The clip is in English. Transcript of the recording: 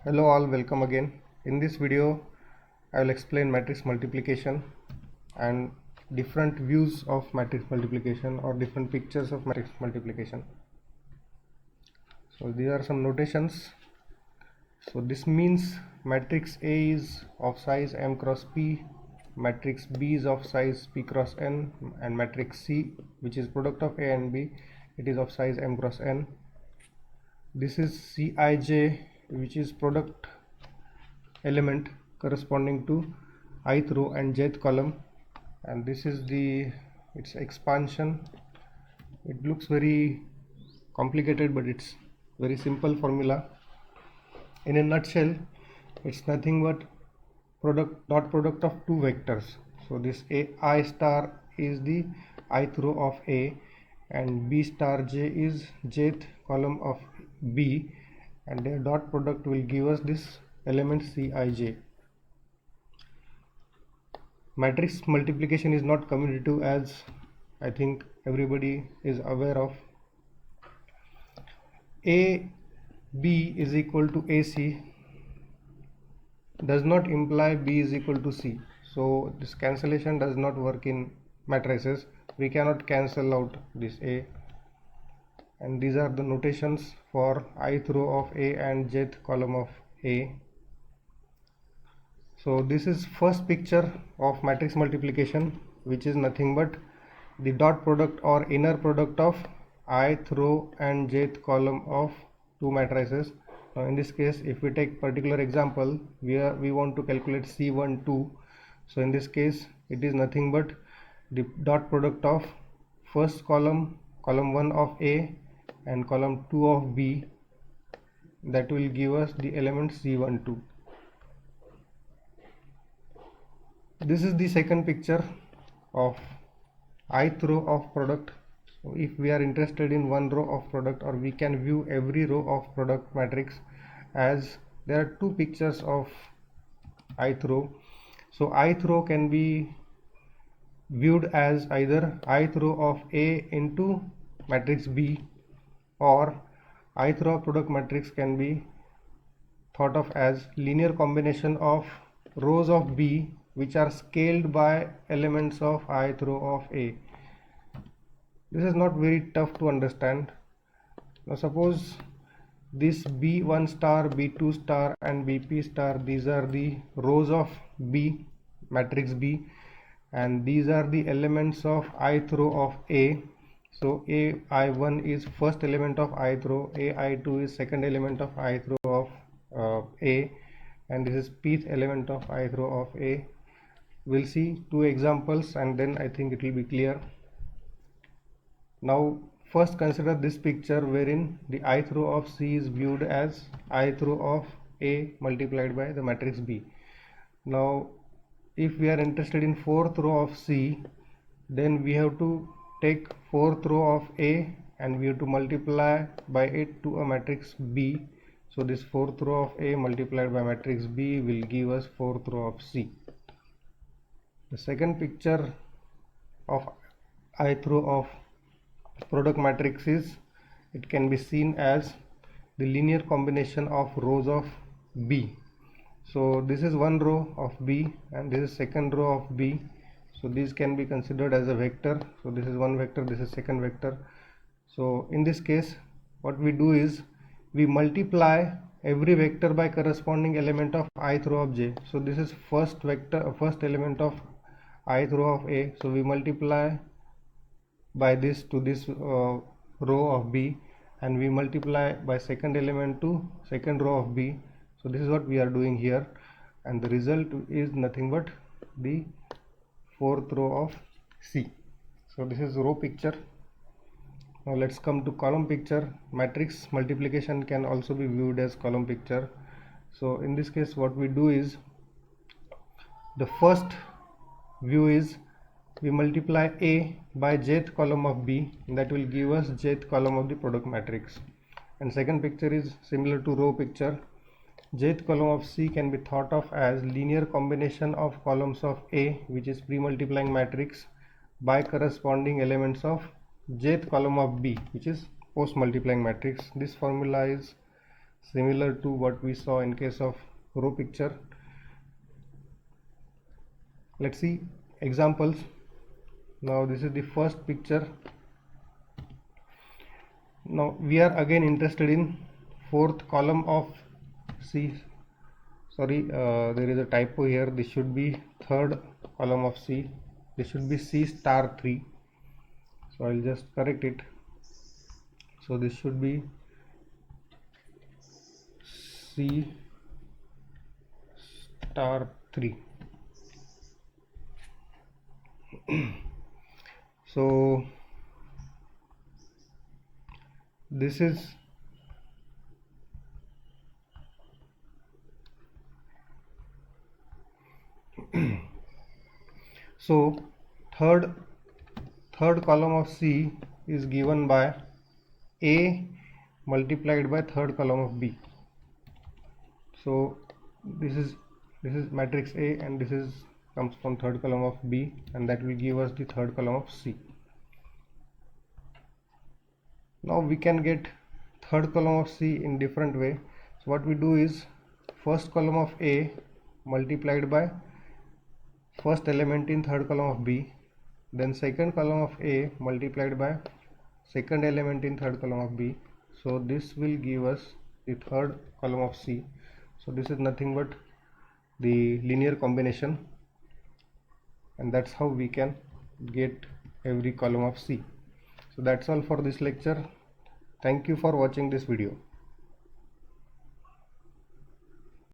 Hello all, welcome again. In this video I will explain matrix multiplication and different views of matrix multiplication or different pictures of matrix multiplication. So these are some notations. So this means matrix A is of size M cross P, matrix B is of size P cross N, and matrix C, which is product of A and B, it is of size M cross N. This is Cij, which is product element corresponding to ith row and jth column, and this is its expansion. It looks very complicated, but it's very simple formula. In a nutshell, it's nothing but dot product of two vectors. So this I star is the ith row of A and B star j is jth column of B, and their dot product will give us this element Cij. Matrix multiplication is not commutative, as I think everybody is aware of. AB is equal to AC does not imply B is equal to C. So this cancellation does not work in matrices. We cannot cancel out this A. And these are the notations for ith row of A and jth column of A. So this is first picture of matrix multiplication, which is nothing but the dot product or inner product of ith row and jth column of two matrices. Now in this case, if we take particular example, we want to calculate C12. So in this case, it is nothing but the dot product of first column 1 of A and column 2 of B, that will give us the element C12. This is the second picture of ith row of product. So if we are interested in one row of product, or we can view every row of product matrix, as there are two pictures of ith row. So ith row can be viewed as either ith row of A into matrix B, or ith row of product matrix can be thought of as linear combination of rows of B which are scaled by elements of ith row of A. This is not very tough to understand. Now suppose this B1 star, B2 star and BP star, these are the rows of B, matrix B, and these are the elements of ith row of A. So AI1 is first element of ith row, AI2 is second element of ith row of A, and this is pth element of ith row of A. We'll see two examples and then I think it will be clear. Now first consider this picture wherein the ith row of C is viewed as ith row of A multiplied by the matrix B. Now if we are interested in fourth row of C, then we have to take fourth row of A and we have to multiply by it to a matrix B. So this fourth row of A multiplied by matrix B will give us fourth row of C. The second picture of ith row of product matrix is, it can be seen as the linear combination of rows of B. So this is one row of B and this is second row of B. So these can be considered as a vector. So this is one vector, this is second vector. So in this case, what we do is we multiply every vector by corresponding element of ith row of J. So this is first vector, first element of ith row of A. So we multiply by this to this row of B, and we multiply by second element to second row of B. So this is what we are doing here, and the result is nothing but the fourth row of C. So this is row picture. Now let's come to column picture. Matrix multiplication can also be viewed as column picture. So in this case, what we do is, the first view is we multiply A by jth column of B, that will give us jth column of the product matrix. And second picture is similar to row picture. Jth column of C can be thought of as linear combination of columns of A, which is pre-multiplying matrix, by corresponding elements of jth column of B, which is post-multiplying matrix. This formula is similar to what we saw in case of row picture. Let's see examples. Now this is the first picture. Now we are again interested in fourth column of C. Sorry, there is a typo here. This should be third column of C. This should be C star 3. So I'll just correct it. So this should be C star 3. So this is so third column of C is given by A multiplied by third column of B. So this is matrix A, and this is comes from third column of B, and that will give us the third column of C. Now we can get third column of C in different way. So what we do is first column of A multiplied by first element in third column of B, then second column of A multiplied by second element in third column of B. So this will give us the third column of C. So this is nothing but the linear combination, and that's how we can get every column of C. So that's all for this lecture. Thank you for watching this video.